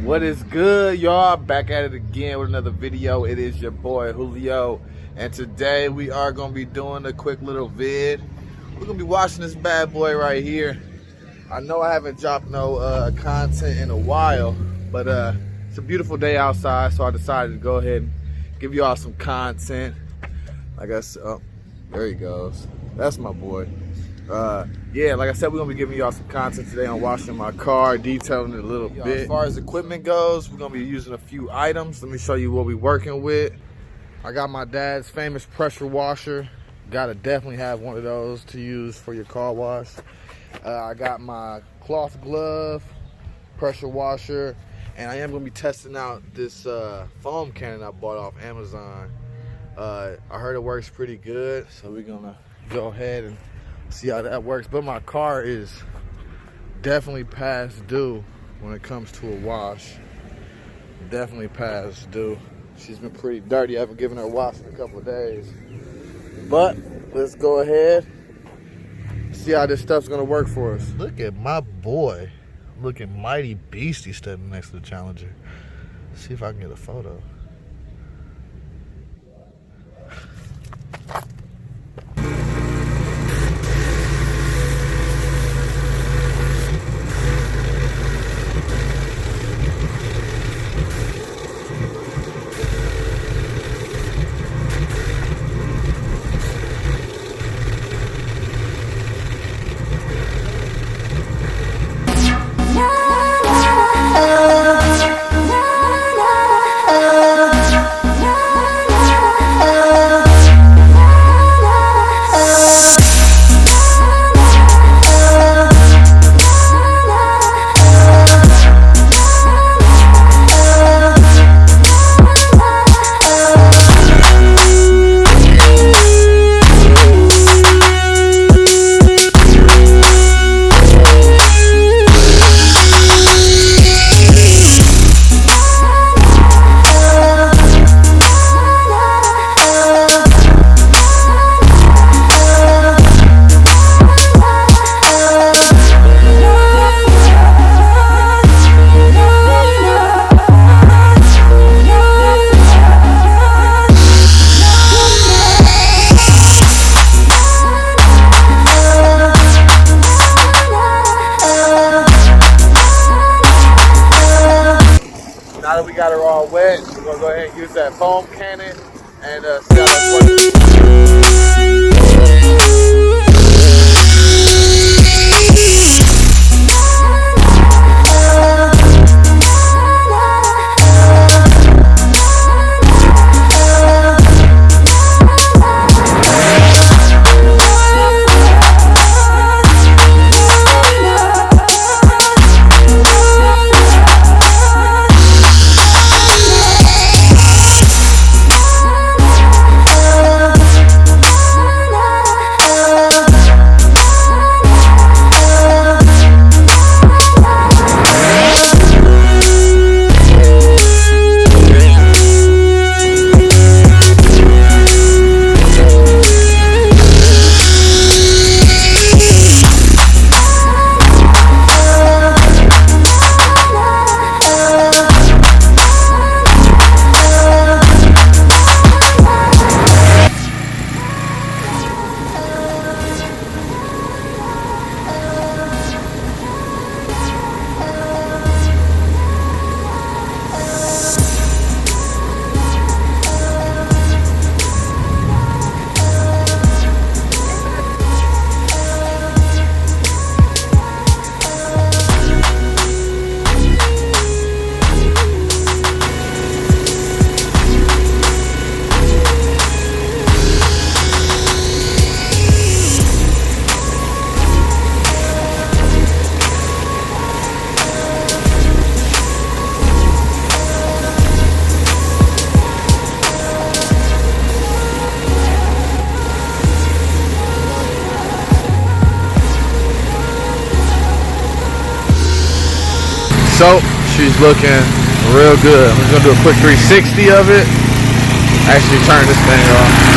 What is good, y'all? Back at it again with another video. It is your boy Julio, and today we are gonna be doing a quick little vid. We're gonna be watching this bad boy right here. I know I haven't dropped no content in a while, but it's a beautiful day outside, so I decided to go ahead and give you all some content. Like I said, oh, there he goes. That's my boy. Yeah, like I said, we're gonna be giving y'all some content today on washing my car, detailing it a little bit. As far as equipment goes, we're gonna be using a few items. Let me show you what we're working with. I got my dad's famous pressure washer. Gotta definitely have one of those to use for your car wash. I got my cloth glove, pressure washer, and I am gonna be testing out this foam cannon I bought off Amazon. I heard it works pretty good, so we're gonna go ahead and see how that works. But my car is definitely past due when it comes to a wash. Definitely past due. She's been pretty dirty. I haven't given her a wash in a couple of days. But let's go ahead, see how this stuff's gonna work for us. Look at my boy looking mighty beastie standing next to the Challenger. See if I can get a photo. Now that we got her all wet, we're gonna go ahead and use that foam cannon and see how it So she's looking real good. I'm just gonna do a quick 360 of it. Actually turn this thing off.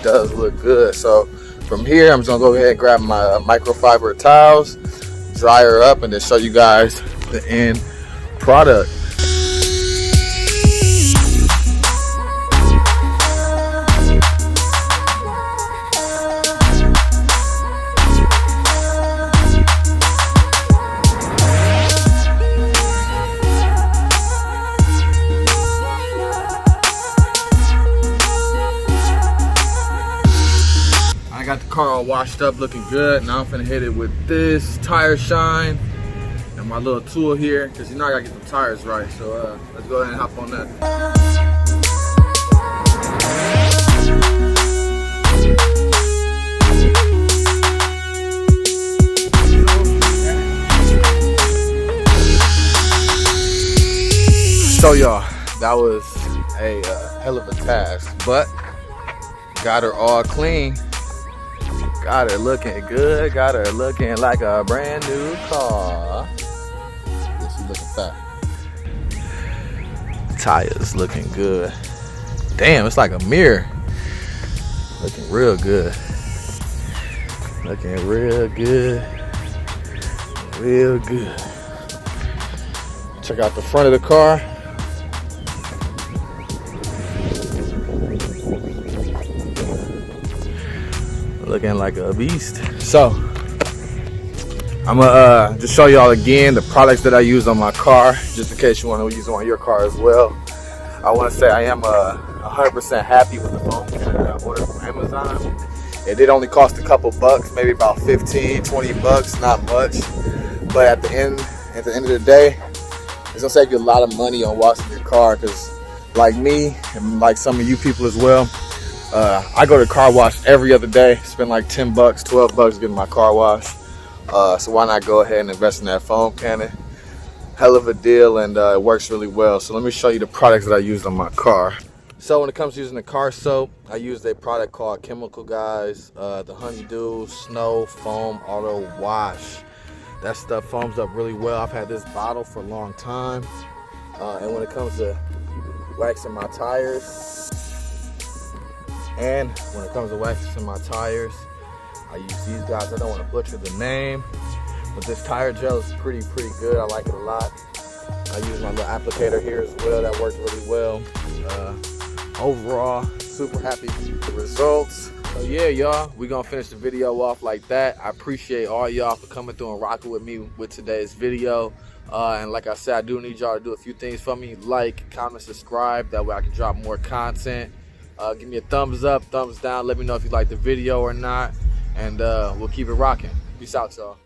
does look good. So from here, I'm just gonna go ahead and grab my microfiber towels, dry her up, and then show you guys the end product. I got the car all washed up, looking good. Now I'm finna hit it with this tire shine and my little tool here, because you know I gotta get the tires right. So let's go ahead and hop on that. So y'all, that was a hell of a task, but got her all clean. Got her looking good, got her looking like a brand new car. Yeah, she looking fat. Tires looking good. Damn, it's like a mirror. Looking real good. Looking real good. Real good. Check out the front of the car. Looking like a beast. So I'm gonna just show y'all again the products that I use on my car, just in case you want to use them on your car as well. I want to say I am 100% happy with the foam can that I ordered from Amazon. It did only cost a couple bucks, maybe about 15, 20 bucks, not much. But at the end of the day, it's gonna save you a lot of money on washing your car, because like me and like some of you people as well, I go to car wash every other day, spend like 10 bucks, 12 bucks getting my car washed. So why not go ahead and invest in that foam cannon? Hell of a deal, and it works really well. So let me show you the products that I used on my car. So when it comes to using the car soap, I used a product called Chemical Guys, the Honeydew Snow Foam Auto Wash. That stuff foams up really well. I've had this bottle for a long time. And when it comes to waxing my tires, I use these guys. I don't want to butcher the name, but this tire gel is pretty good. I like it a lot. I use my little applicator here as well. That works really well. Overall, super happy with the results. So yeah, y'all, we're gonna finish the video off like that. I appreciate all y'all for coming through and rocking with me with today's video. And like I said, I do need y'all to do a few things for me. Like, comment, subscribe. That way I can drop more content. Give me a thumbs up, thumbs down. Let me know if you like the video or not. And we'll keep it rocking. Peace out, y'all.